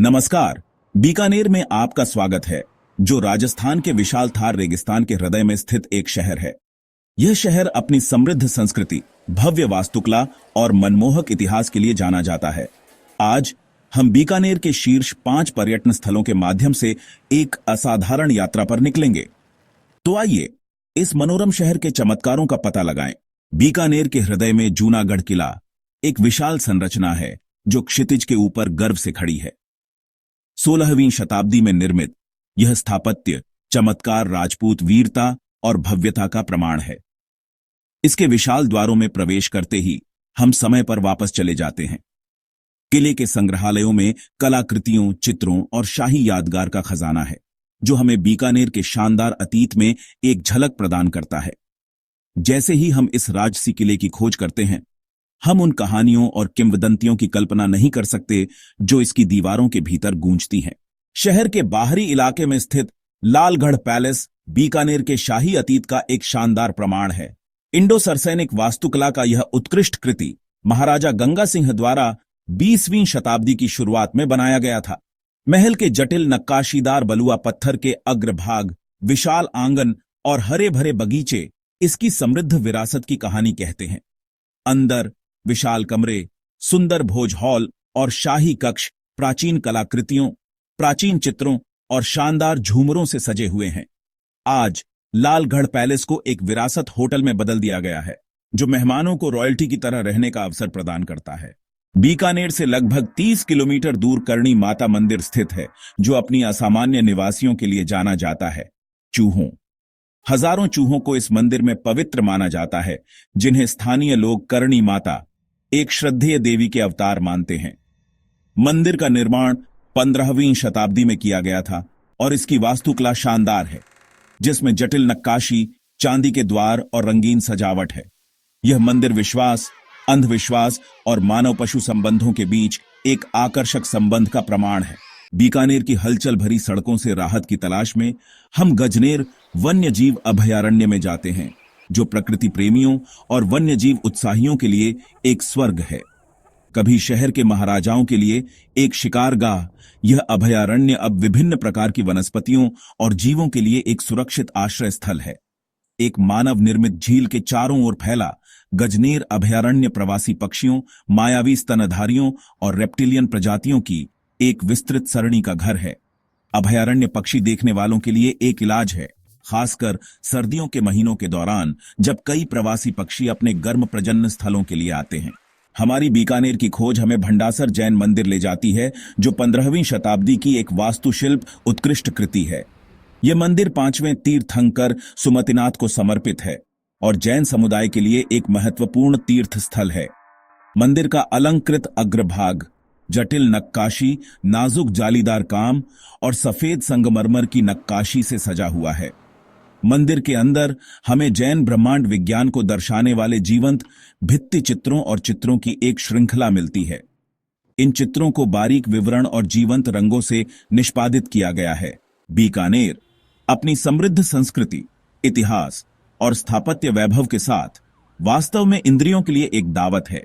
नमस्कार। बीकानेर में आपका स्वागत है, जो राजस्थान के विशाल थार रेगिस्तान के हृदय में स्थित एक शहर है। यह शहर अपनी समृद्ध संस्कृति, भव्य वास्तुकला और मनमोहक इतिहास के लिए जाना जाता है। आज हम बीकानेर के शीर्ष 5 पर्यटन स्थलों के माध्यम से एक असाधारण यात्रा पर निकलेंगे। तो आइए इस मनोरम शहर के चमत्कारों का पता लगाएं। बीकानेर के हृदय में जूनागढ़ किला एक विशाल संरचना है जो क्षितिज के ऊपर गर्व से खड़ी है। 16वीं शताब्दी में निर्मित यह स्थापत्य चमत्कार, राजपूत वीरता और भव्यता का प्रमाण है। इसके विशाल द्वारों में प्रवेश करते ही हम समय पर वापस चले जाते हैं। किले के संग्रहालयों में कलाकृतियों, चित्रों और शाही यादगार का खजाना है, जो हमें बीकानेर के शानदार अतीत में एक झलक प्रदान करता है। जैसे ही हम इस राजसी किले की खोज करते हैं, हम उन कहानियों और किंवदंतियों की कल्पना नहीं कर सकते जो इसकी दीवारों के भीतर गूंजती हैं। शहर के बाहरी इलाके में स्थित लालगढ़ पैलेस बीकानेर के शाही अतीत का एक शानदार प्रमाण है। इंडो सरसैनिक वास्तुकला का यह उत्कृष्ट कृति महाराजा गंगा सिंह द्वारा 20वीं शताब्दी की शुरुआत में बनाया गया था। महल के जटिल नक्काशीदार बलुआ पत्थर के अग्रभाग, विशाल आंगन और हरे भरे बगीचे इसकी समृद्ध विरासत की कहानी कहते हैं। अंदर विशाल कमरे, सुंदर भोज हॉल और शाही कक्ष प्राचीन कलाकृतियों, प्राचीन चित्रों और शानदार झूमरों से सजे हुए हैं। आज लालगढ़ पैलेस को एक विरासत होटल में बदल दिया गया है, जो मेहमानों को रॉयल्टी की तरह रहने का अवसर प्रदान करता है। बीकानेर से लगभग 30 किलोमीटर दूर करणी माता मंदिर स्थित है, जो अपनी असामान्य निवासियों के लिए जाना जाता है। चूहों, हजारों चूहों को इस मंदिर में पवित्र माना जाता है, जिन्हें स्थानीय लोग करणी माता, एक श्रद्धेय देवी के अवतार मानते हैं। मंदिर का निर्माण 15वीं शताब्दी में किया गया था और इसकी वास्तुकला शानदार है, जिसमें जटिल नक्काशी, चांदी के द्वार और रंगीन सजावट है। यह मंदिर विश्वास, अंधविश्वास और मानव पशु संबंधों के बीच एक आकर्षक संबंध का प्रमाण है। बीकानेर की हलचल भरी सड़कों से राहत की तलाश में हम गजनेर वन्यजीव अभयारण्य में जाते हैं, जो प्रकृति प्रेमियों और वन्यजीव उत्साहियों के लिए एक स्वर्ग है। कभी शहर के महाराजाओं के लिए एक शिकारगाह, यह अभयारण्य अब विभिन्न प्रकार की वनस्पतियों और जीवों के लिए एक सुरक्षित आश्रय स्थल है। एक मानव निर्मित झील के चारों ओर फैला गजनेर अभयारण्य प्रवासी पक्षियों, मायावी स्तनधारियों और रेप्टिलियन प्रजातियों की एक विस्तृत सरणी का घर है। अभयारण्य पक्षी देखने वालों के लिए एक इलाज है, खासकर सर्दियों के महीनों के दौरान, जब कई प्रवासी पक्षी अपने गर्म प्रजनन स्थलों के लिए आते हैं। हमारी बीकानेर की खोज हमें भंडासर जैन मंदिर ले जाती है, जो 15वीं शताब्दी की एक वास्तुशिल्प उत्कृष्ट कृति है। यह मंदिर 5वें तीर्थंकर सुमतिनाथ को समर्पित है और जैन समुदाय के लिए एक महत्वपूर्ण तीर्थ स्थल है। मंदिर का अलंकृत अग्रभाग जटिल नक्काशी, नाजुक जालीदार काम और सफेद संगमरमर की नक्काशी से सजा हुआ है। मंदिर के अंदर हमें जैन ब्रह्मांड विज्ञान को दर्शाने वाले जीवंत भित्ति चित्रों और चित्रों की एक श्रृंखला मिलती है। इन चित्रों को बारीक विवरण और जीवंत रंगों से निष्पादित किया गया है। बीकानेर अपनी समृद्ध संस्कृति, इतिहास और स्थापत्य वैभव के साथ वास्तव में इंद्रियों के लिए एक दावत है।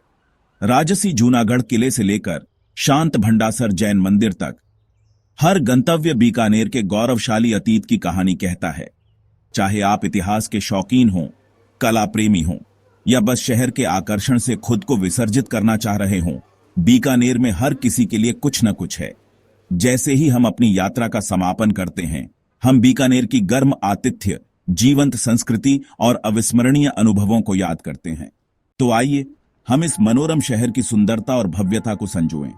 राजसी जूनागढ़ किले से लेकर शांत भंडासर जैन मंदिर तक, हर गंतव्य बीकानेर के गौरवशाली अतीत की कहानी कहता है। चाहे आप इतिहास के शौकीन हों, कला प्रेमी हों या बस शहर के आकर्षण से खुद को विसर्जित करना चाह रहे हों, बीकानेर में हर किसी के लिए कुछ न कुछ है। जैसे ही हम अपनी यात्रा का समापन करते हैं, हम बीकानेर की गर्म आतिथ्य, जीवंत संस्कृति और अविस्मरणीय अनुभवों को याद करते हैं। तो आइए हम इस मनोरम शहर की सुंदरता और भव्यता को संजोएं।